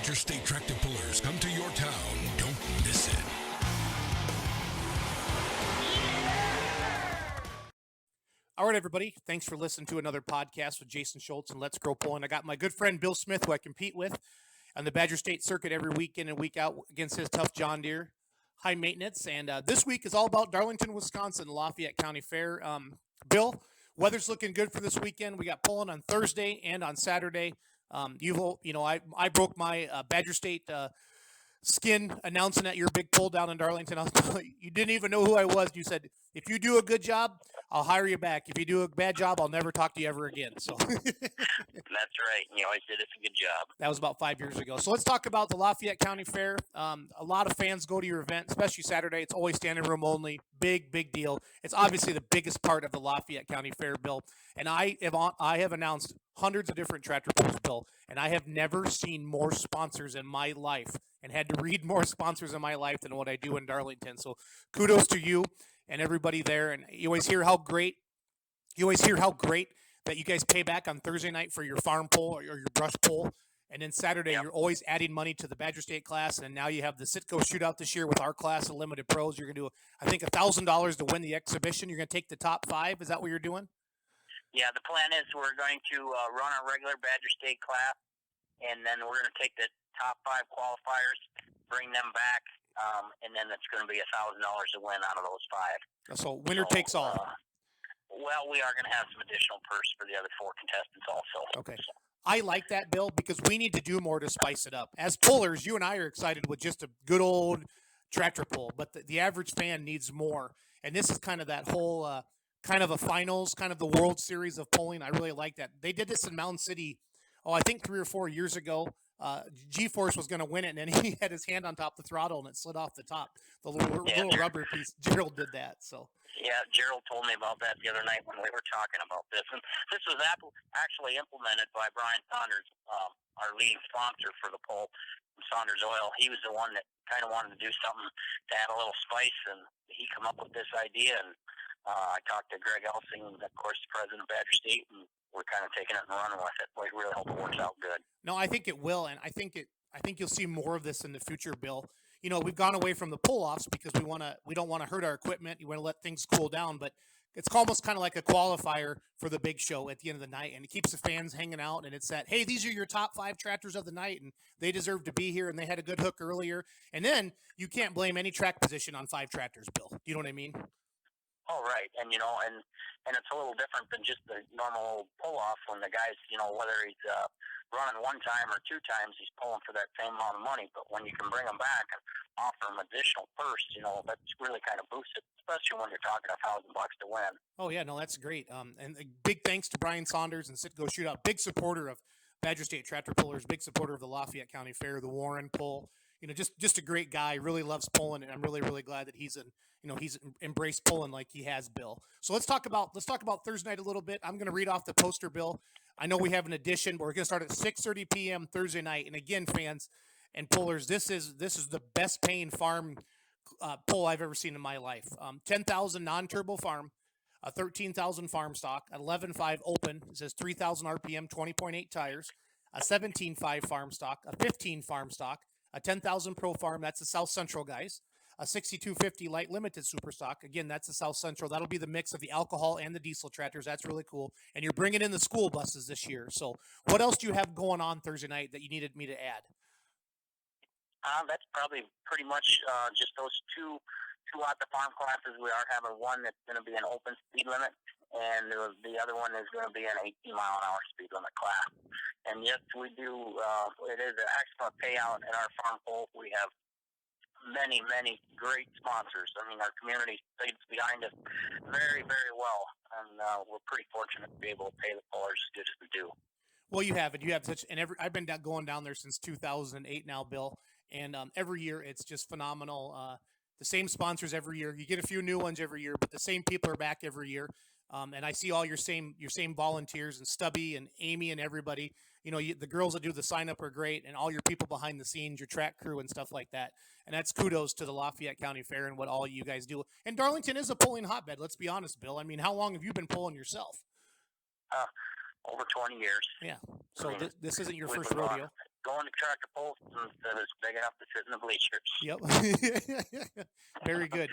Badger State Tractor Pullers come to your town. Don't miss it. All right, everybody. Thanks for listening to another podcast with Jason Schultz and Let's Grow Pulling. I got my good friend Bill Smith, who I compete with on the Badger State circuit every week in and week out against his tough John Deere high maintenance. And this week is all about Darlington, Wisconsin, Lafayette County Fair. Bill, weather's looking good for this weekend. We got pulling on Thursday and on Saturday. I broke my Badger State skin announcing at your big pull down in Darlington. You didn't even know who I was. You said, if you do a good job, I'll hire you back. If you do a bad job, I'll never talk to you ever again. So That's right. You always did a good job. That was about 5 years ago. So let's talk about the Lafayette County Fair. A lot of fans go to your event, especially Saturday. It's always standing room only. Big deal. It's obviously the biggest part of the Lafayette County Fair, Bill. And I have announced hundreds of different tractor pulls, Bill, and I have never seen more sponsors in my life and had to read more sponsors in my life than what I do in Darlington. So kudos to you and everybody there. And you always hear how great that you guys pay back on Thursday night for your farm pull or your brush pull. And then Saturday, You're always adding money to the Badger State class. And now you have the Sitco shootout this year with our class of limited pros. You're going to do, I think, $1,000 to win the exhibition. You're going to take the top 5. Is that what you're doing? Yeah, the plan is we're going to run our regular Badger State class, and then we're going to take the top 5 qualifiers, bring them back, and then it's going to be $1,000 to win out of those 5. So winner takes all. Well, we are going to have some additional purse for the other 4 contestants also. Okay. I like that, Bill, because we need to do more to spice it up. As pullers, you and I are excited with just a good old tractor pull, but the average fan needs more. And this is kind of that whole kind of a finals, kind of the World Series of pulling. I really like that. They did this in Mountain City, I think 3 or 4 years ago. G-Force was going to win it, and then he had his hand on top of the throttle, and it slid off the top. The little rubber piece. Gerald did that. So. Yeah, Gerald told me about that the other night when we were talking about this. And this was actually implemented by Brian Saunders, our leading sponsor for the poll, Saunders Oil. He was the one that kind of wanted to do something to add a little spice, and he came up with this idea. And I talked to Greg Elsing, of course, the president of Badger State, and we're kind of taking it and running with it. We really hope it works out good. No, I think it will, and I think you'll see more of this in the future, Bill. You know, we've gone away from the pull-offs because we don't want to hurt our equipment. You want to let things cool down, but it's almost kind of like a qualifier for the big show at the end of the night, and it keeps the fans hanging out. And it's that, hey, these are your top 5 tractors of the night, and they deserve to be here, and they had a good hook earlier. And then you can't blame any track position on 5 tractors, Bill. You know what I mean? Oh, right. And, and it's a little different than just the normal pull-off when the guy's, whether he's running 1 time or 2 times, he's pulling for that same amount of money. But when you can bring them back and offer them additional purse, that's really kind of boosted, especially when you're talking $1,000 to win. Oh, yeah, no, that's great. And a big thanks to Brian Saunders and Sitco Shootout, big supporter of Badger State Tractor Pullers, big supporter of the Lafayette County Fair, the Warren Pull. Just a great guy, really loves pulling, and I'm really glad that he's embraced pulling like he has, Bill. So let's talk about Thursday night a little bit. I'm going to read off the poster, Bill. I know we have an edition, but we're going to start at 6:30 p.m. Thursday night. And again, fans and pullers, this is the best paying farm pull I've ever seen in my life. 10,000 non-turbo farm, a 13,000 farm stock, 11.5 open. It says 3,000 RPM, 20.8 tires, a 17.5 farm stock, a 15 farm stock, a 10,000 Pro Farm, that's the South Central guys. A 6250 Light Limited Super Stock, again, that's the South Central. That'll be the mix of the alcohol and the diesel tractors. That's really cool. And you're bringing in the school buses this year. So what else do you have going on Thursday night that you needed me to add? That's probably pretty much just those two out the farm classes. We are having one that's going to be an open speed limit, and the other one is going to be an 18-mile-an-hour speed limit class. And yes, we do. It is an excellent payout in our farm poll. We have many great sponsors. I mean, our community stays behind us very, very well, and we're pretty fortunate to be able to pay the pullers as good as we do. Well, you have it. You have such, and I've been going down there since 2008 now, Bill, and every year it's just phenomenal. The same sponsors every year. You get a few new ones every year, but the same people are back every year. And I see all your same volunteers, and Stubby and Amy and everybody. The girls that do the sign up are great, and all your people behind the scenes, your track crew and stuff like that. And that's kudos to the Lafayette County Fair and what all you guys do. And Darlington is a pulling hotbed. Let's be honest, Bill. I mean, how long have you been pulling yourself? Over 20 years. Yeah. So this isn't your first rodeo. going to tractor pulls instead of big enough to sit in the bleachers. Yep. Very good.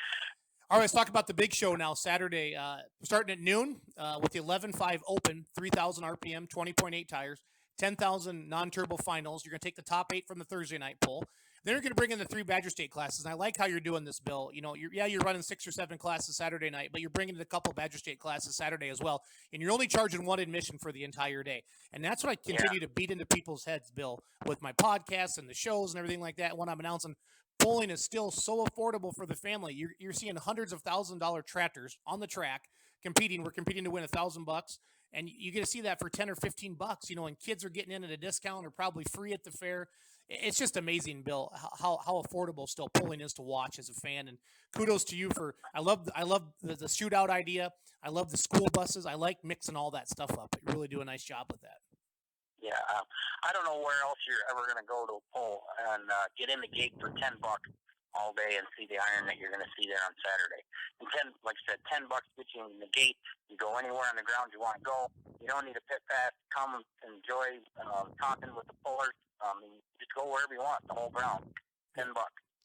All right, let's talk about the big show now. Saturday, starting at noon with the 11.5 open, 3,000 RPM, 20.8 tires, 10,000 non-turbo finals. You're going to take the top 8 from the Thursday night poll. Then you're going to bring in the 3 Badger State classes. And I like how you're doing this, Bill. You know, you're running 6 or 7 classes Saturday night, but you're bringing in a couple Badger State classes Saturday as well. And you're only charging 1 admission for the entire day. And that's what I continue to beat into people's heads, Bill, with my podcasts and the shows and everything like that. When I'm announcing bowling is still so affordable for the family. You're seeing hundreds of $1,000 tractors on the track competing. We're competing to win $1,000, and you get to see that for $10 or $15. You know, and kids are getting in at a discount or probably free at the fair. It's just amazing, Bill, how affordable still pulling is to watch as a fan. And kudos to you for. I love the shootout idea. I love the school buses. I like mixing all that stuff up. You really do a nice job with that. Yeah, I don't know where else you're ever going to go to a pull and get in the gate for $10 all day and see the iron that you're going to see there on Saturday. And like I said, $10 gets you in the gate. You go anywhere on the ground you want to go. You don't need a pit pass. Come and enjoy talking with the pullers. Just go wherever you want, the whole ground. $10.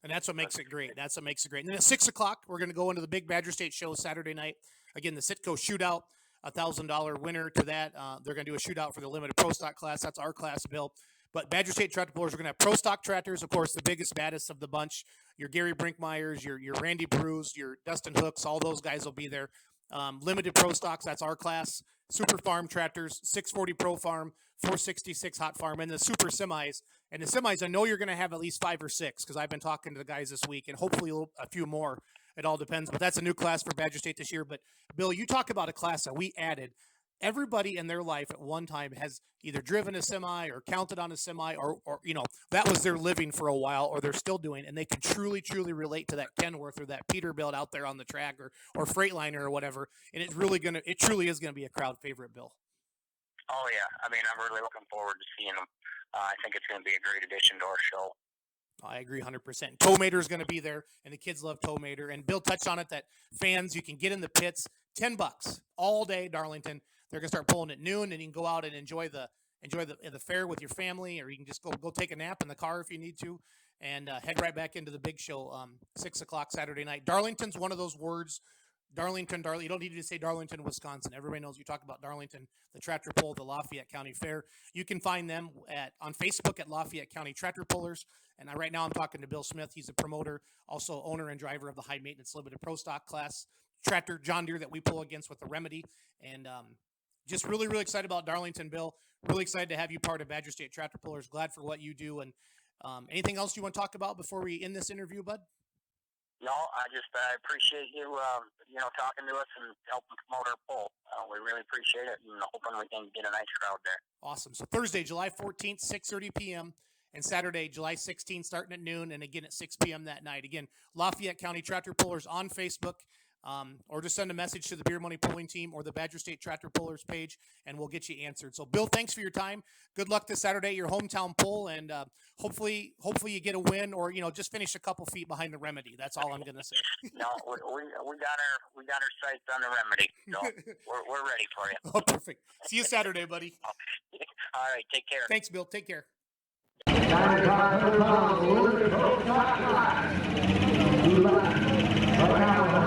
And that's what makes it great. That's what makes it great. And then at 6 o'clock, we're going to go into the big Badger State show Saturday night. Again, the Sitco shootout. $1,000 winner to that. They're going to do a shootout for the limited pro stock class. That's our class, Bill. But Badger State tractor pullers are going to have pro stock tractors, of course, the biggest, baddest of the bunch. Your Gary Brinkmeyers, your Randy Brews, your Dustin Hooks, all those guys will be there. Limited pro stocks, that's our class. Super farm tractors, 640 pro farm, 466 hot farm, and the super semis. And the semis, I know you're going to have at least 5 or 6 because I've been talking to the guys this week, and hopefully a few more. It all depends, but that's a new class for Badger State this year. But Bill, you talk about a class that we added. Everybody in their life at one time has either driven a semi or counted on a semi or you know, that was their living for a while, or they're still doing, and they can truly relate to that Kenworth or that Peterbilt out there on the track or Freightliner or whatever. And it truly is going to be a crowd favorite, Bill. Oh, yeah. I mean, I'm really looking forward to seeing them. I think it's going to be a great addition to our show. I agree 100%. Tow-Mater is going to be there, and the kids love Tow-Mater. And Bill touched on it that fans, you can get in the pits, $10 all day, Darlington. They're going to start pulling at noon, and you can go out and enjoy the fair with your family, or you can just go take a nap in the car if you need to, and head right back into the big show 6 o'clock Saturday night. Darlington's one of those words. Darlington. You don't need to say Darlington, Wisconsin. Everybody knows you talk about Darlington, the tractor pull, the Lafayette County Fair. You can find them on Facebook at Lafayette County Tractor Pullers. And right now I'm talking to Bill Smith. He's a promoter, also owner and driver of the high maintenance limited pro stock class tractor John Deere that we pull against with the Remedy. And just really excited about Darlington, Bill. Really excited to have you part of Badger State Tractor Pullers. Glad for what you do. And anything else you want to talk about before we end this interview, bud? No, I appreciate you, talking to us and helping promote our poll. We really appreciate it, and hoping we can get a nice crowd there. Awesome. So Thursday, July 14th, 6:30 p.m., and Saturday, July 16th, starting at noon, and again at 6 p.m. that night. Again, Lafayette County Tractor Pullers on Facebook, or just send a message to the Beer Money Pulling Team or the Badger State Tractor Pullers page, and we'll get you answered. So, Bill, thanks for your time. Good luck this Saturday, your hometown pull, and hopefully you get a win, or just finish a couple feet behind the Remedy. That's all I'm going to say. No, we got our sights on the Remedy, so we're ready for you. Oh, perfect. See you Saturday, buddy. All right, take care. Thanks, Bill. Take care. But now,